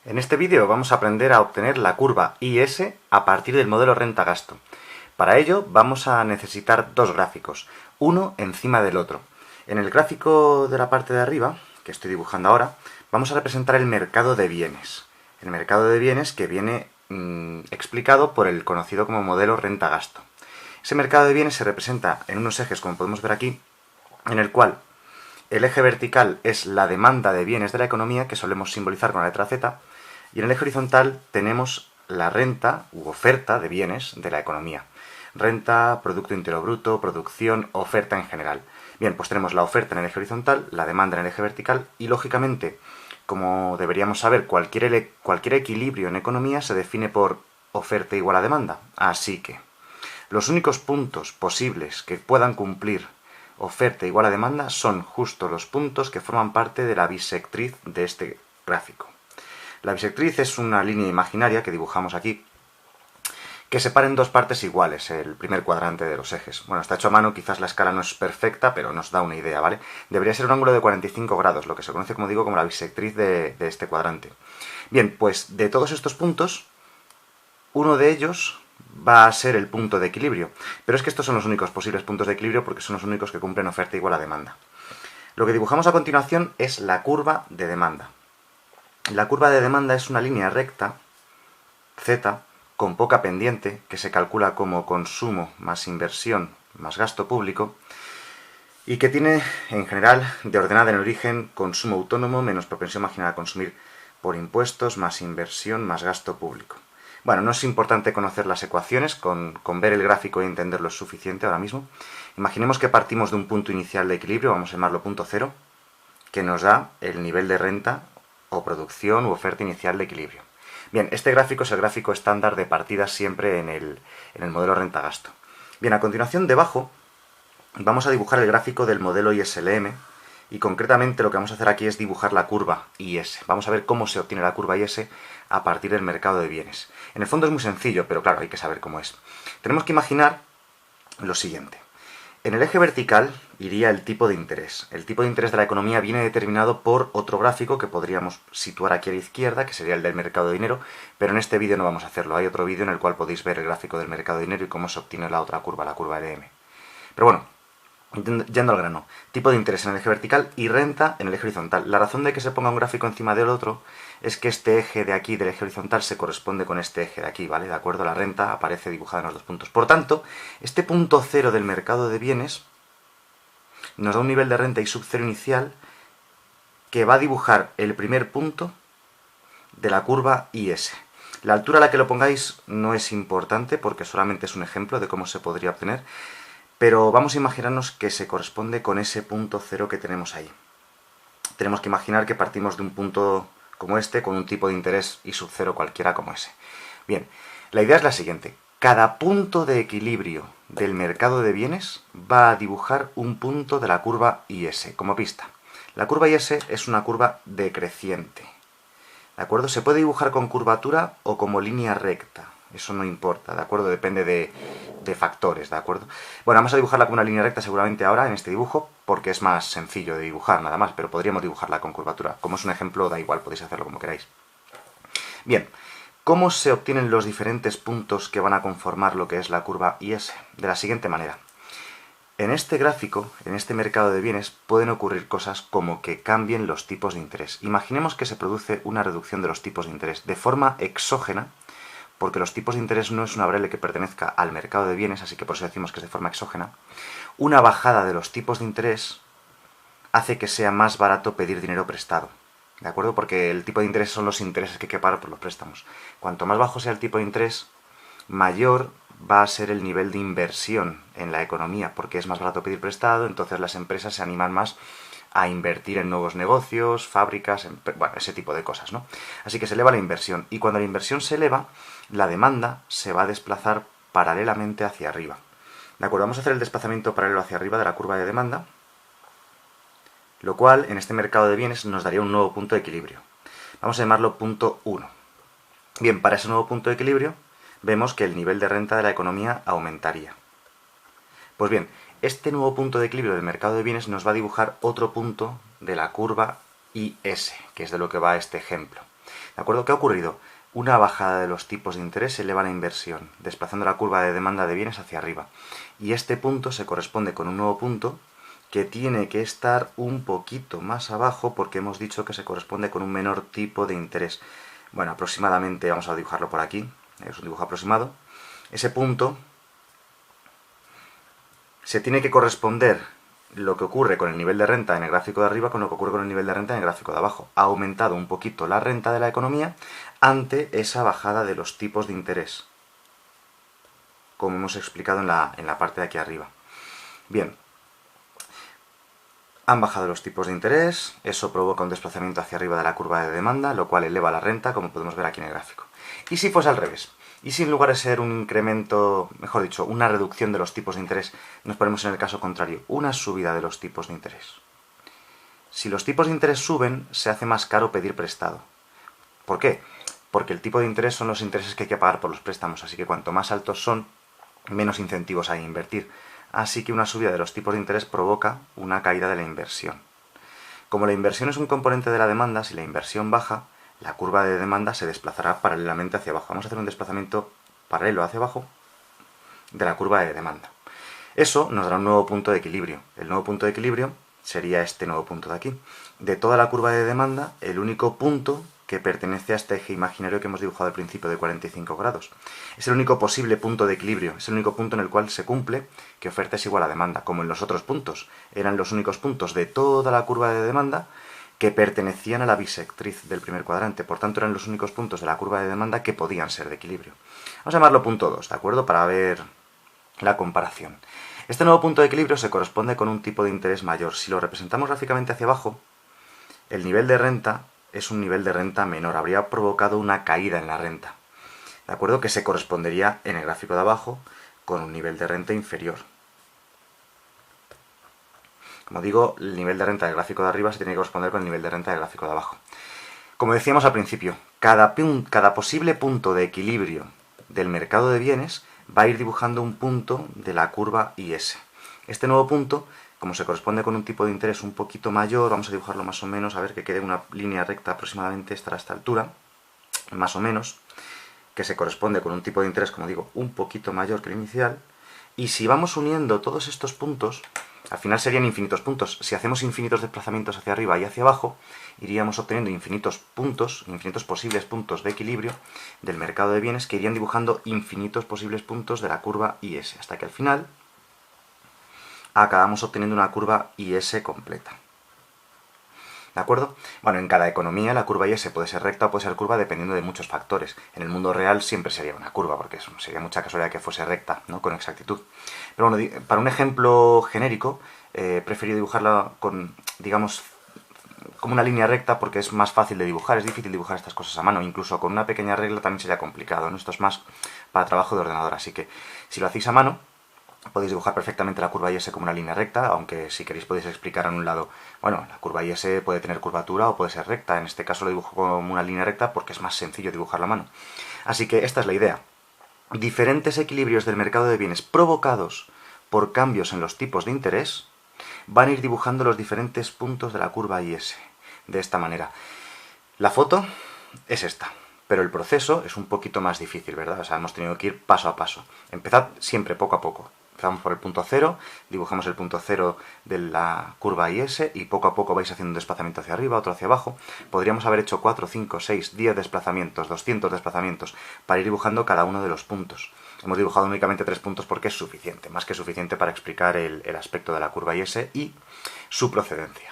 En este vídeo vamos a aprender a obtener la curva IS a partir del modelo renta-gasto. Para ello vamos a necesitar dos gráficos, uno encima del otro. En el gráfico de la parte de arriba, que estoy dibujando ahora, vamos a representar el mercado de bienes. El mercado de bienes que viene explicado por el conocido como modelo renta-gasto. Ese mercado de bienes se representa en unos ejes, como podemos ver aquí, en el cual el eje vertical es la demanda de bienes de la economía, que solemos simbolizar con la letra Z, y en el eje horizontal tenemos la renta u oferta de bienes de la economía. Renta, Producto Interior Bruto, producción, oferta en general. Bien, pues tenemos la oferta en el eje horizontal, la demanda en el eje vertical y, lógicamente, como deberíamos saber, cualquier equilibrio en economía se define por oferta igual a demanda. Así que los únicos puntos posibles que puedan cumplir oferta igual a demanda son justo los puntos que forman parte de la bisectriz de este gráfico. La bisectriz es una línea imaginaria que dibujamos aquí, que separa en dos partes iguales el primer cuadrante de los ejes. Bueno, está hecho a mano, quizás la escala no es perfecta, pero nos da una idea, ¿vale? Debería ser un ángulo de 45 grados, lo que se conoce, como digo, como la bisectriz de este cuadrante. Bien, pues de todos estos puntos, uno de ellos va a ser el punto de equilibrio. Pero es que estos son los únicos posibles puntos de equilibrio porque son los únicos que cumplen oferta igual a demanda. Lo que dibujamos a continuación es la curva de demanda. La curva de demanda es una línea recta, Z, con poca pendiente, que se calcula como consumo más inversión más gasto público, y que tiene, en general, de ordenada en origen, consumo autónomo menos propensión marginal a consumir por impuestos más inversión más gasto público. Bueno, no es importante conocer las ecuaciones, con ver el gráfico y entenderlo es suficiente ahora mismo. Imaginemos que partimos de un punto inicial de equilibrio, vamos a llamarlo punto cero, que nos da el nivel de renta o producción u oferta inicial de equilibrio. Bien, este gráfico es el gráfico estándar de partida siempre en el modelo renta-gasto. Bien, a continuación, debajo, vamos a dibujar el gráfico del modelo ISLM, y concretamente lo que vamos a hacer aquí es dibujar la curva IS. Vamos a ver cómo se obtiene la curva IS a partir del mercado de bienes. En el fondo es muy sencillo, pero claro, hay que saber cómo es. Tenemos que imaginar lo siguiente. En el eje vertical iría el tipo de interés. El tipo de interés de la economía viene determinado por otro gráfico que podríamos situar aquí a la izquierda, que sería el del mercado de dinero, pero en este vídeo no vamos a hacerlo. Hay otro vídeo en el cual podéis ver el gráfico del mercado de dinero y cómo se obtiene la otra curva, la curva LM. Pero bueno, yendo al grano, tipo de interés en el eje vertical y renta en el eje horizontal. La razón de que se ponga un gráfico encima del otro es que este eje de aquí del eje horizontal se corresponde con este eje de aquí, ¿vale? De acuerdo, la renta aparece dibujada en los dos puntos. Por tanto, este punto cero del mercado de bienes nos da un nivel de renta y sub cero inicial que va a dibujar el primer punto de la curva IS. La altura a la que lo pongáis no es importante porque solamente es un ejemplo de cómo se podría obtener, pero vamos a imaginarnos que se corresponde con ese punto cero que tenemos ahí. Tenemos que imaginar que partimos de un punto como este, con un tipo de interés y sub cero cualquiera como ese. Bien, la idea es la siguiente. Cada punto de equilibrio del mercado de bienes va a dibujar un punto de la curva IS, como pista. La curva IS es una curva decreciente. ¿De acuerdo? Se puede dibujar con curvatura o como línea recta. Eso no importa, ¿de acuerdo? Depende de factores, ¿de acuerdo? Bueno, vamos a dibujarla con una línea recta seguramente ahora en este dibujo, porque es más sencillo de dibujar nada más, pero podríamos dibujarla con curvatura. Como es un ejemplo, da igual, podéis hacerlo como queráis. Bien, ¿cómo se obtienen los diferentes puntos que van a conformar lo que es la curva IS? De la siguiente manera. En este gráfico, en este mercado de bienes, pueden ocurrir cosas como que cambien los tipos de interés. Imaginemos que se produce una reducción de los tipos de interés de forma exógena, porque los tipos de interés no es una variable que pertenezca al mercado de bienes, así que por eso decimos que es de forma exógena. Una bajada de los tipos de interés hace que sea más barato pedir dinero prestado, ¿de acuerdo? Porque el tipo de interés son los intereses que hay que pagar por los préstamos. Cuanto más bajo sea el tipo de interés, mayor va a ser el nivel de inversión en la economía, porque es más barato pedir prestado, entonces las empresas se animan más a invertir en nuevos negocios, fábricas, bueno, ese tipo de cosas, ¿no? Así que se eleva la inversión, y cuando la inversión se eleva, la demanda se va a desplazar paralelamente hacia arriba. ¿De acuerdo? Vamos a hacer el desplazamiento paralelo hacia arriba de la curva de demanda, lo cual en este mercado de bienes nos daría un nuevo punto de equilibrio. Vamos a llamarlo punto 1. Bien, para ese nuevo punto de equilibrio vemos que el nivel de renta de la economía aumentaría. Pues bien, este nuevo punto de equilibrio del mercado de bienes nos va a dibujar otro punto de la curva IS, que es de lo que va este ejemplo. ¿De acuerdo? ¿Qué ha ocurrido? Una bajada de los tipos de interés eleva la inversión, desplazando la curva de demanda de bienes hacia arriba. Y este punto se corresponde con un nuevo punto que tiene que estar un poquito más abajo porque hemos dicho que se corresponde con un menor tipo de interés. Bueno, aproximadamente, vamos a dibujarlo por aquí, es un dibujo aproximado. Ese punto se tiene que corresponder lo que ocurre con el nivel de renta en el gráfico de arriba con lo que ocurre con el nivel de renta en el gráfico de abajo. Ha aumentado un poquito la renta de la economía ante esa bajada de los tipos de interés, como hemos explicado en la parte de aquí arriba. Bien, han bajado los tipos de interés, eso provoca un desplazamiento hacia arriba de la curva de demanda, lo cual eleva la renta, como podemos ver aquí en el gráfico. ¿Y si fuese al revés? Y si en lugar de ser un incremento, mejor dicho, una reducción de los tipos de interés, nos ponemos en el caso contrario, una subida de los tipos de interés? Si los tipos de interés suben, se hace más caro pedir prestado. ¿Por qué? Porque el tipo de interés son los intereses que hay que pagar por los préstamos, así que cuanto más altos son, menos incentivos hay a invertir. Así que una subida de los tipos de interés provoca una caída de la inversión. Como la inversión es un componente de la demanda, si la inversión baja, la curva de demanda se desplazará paralelamente hacia abajo. Vamos a hacer un desplazamiento paralelo hacia abajo de la curva de demanda. Eso nos dará un nuevo punto de equilibrio. El nuevo punto de equilibrio sería este nuevo punto de aquí. De toda la curva de demanda, el único punto que pertenece a este eje imaginario que hemos dibujado al principio de 45 grados. Es el único posible punto de equilibrio, es el único punto en el cual se cumple que oferta es igual a demanda, como en los otros puntos. Eran los únicos puntos de toda la curva de demanda que pertenecían a la bisectriz del primer cuadrante, por tanto eran los únicos puntos de la curva de demanda que podían ser de equilibrio. Vamos a llamarlo punto 2, ¿de acuerdo? Para ver la comparación. Este nuevo punto de equilibrio se corresponde con un tipo de interés mayor. Si lo representamos gráficamente hacia abajo, el nivel de renta es un nivel de renta menor, habría provocado una caída en la renta, ¿de acuerdo? Que se correspondería en el gráfico de abajo con un nivel de renta inferior. Como digo, el nivel de renta del gráfico de arriba se tiene que corresponder con el nivel de renta del gráfico de abajo. Como decíamos al principio, cada posible punto de equilibrio del mercado de bienes va a ir dibujando un punto de la curva IS. Este nuevo punto, como se corresponde con un tipo de interés un poquito mayor, vamos a dibujarlo más o menos, a ver que quede una línea recta aproximadamente estará a esta altura, más o menos, que se corresponde con un tipo de interés, como digo, un poquito mayor que el inicial, y si vamos uniendo todos estos puntos, al final serían infinitos puntos. Si hacemos infinitos desplazamientos hacia arriba y hacia abajo, iríamos obteniendo infinitos puntos, infinitos posibles puntos de equilibrio del mercado de bienes que irían dibujando infinitos posibles puntos de la curva IS, hasta que al final acabamos obteniendo una curva IS completa. ¿De acuerdo? Bueno, en cada economía la curva IS puede ser recta o puede ser curva dependiendo de muchos factores. En el mundo real siempre sería una curva, porque sería mucha casualidad que fuese recta, ¿no? Con exactitud. Pero bueno, para un ejemplo genérico, he preferido dibujarla con, digamos, como una línea recta porque es más fácil de dibujar. Es difícil dibujar estas cosas a mano, incluso con una pequeña regla también sería complicado, ¿no? Esto es más para trabajo de ordenador, así que si lo hacéis a mano, podéis dibujar perfectamente la curva IS como una línea recta, aunque si queréis podéis explicar en un lado, bueno, la curva IS puede tener curvatura o puede ser recta. En este caso lo dibujo como una línea recta porque es más sencillo dibujarla a mano. Así que esta es la idea. Diferentes equilibrios del mercado de bienes provocados por cambios en los tipos de interés van a ir dibujando los diferentes puntos de la curva IS. De esta manera. La foto es esta. Pero el proceso es un poquito más difícil, ¿verdad? O sea, hemos tenido que ir paso a paso. Empezad siempre poco a poco. Empezamos por el punto 0, dibujamos el punto 0 de la curva IS y poco a poco vais haciendo un desplazamiento hacia arriba, otro hacia abajo. Podríamos haber hecho 4, 5, 6, 10 desplazamientos, 200 desplazamientos para ir dibujando cada uno de los puntos. Hemos dibujado únicamente 3 puntos porque es suficiente, más que suficiente para explicar el aspecto de la curva IS y su procedencia.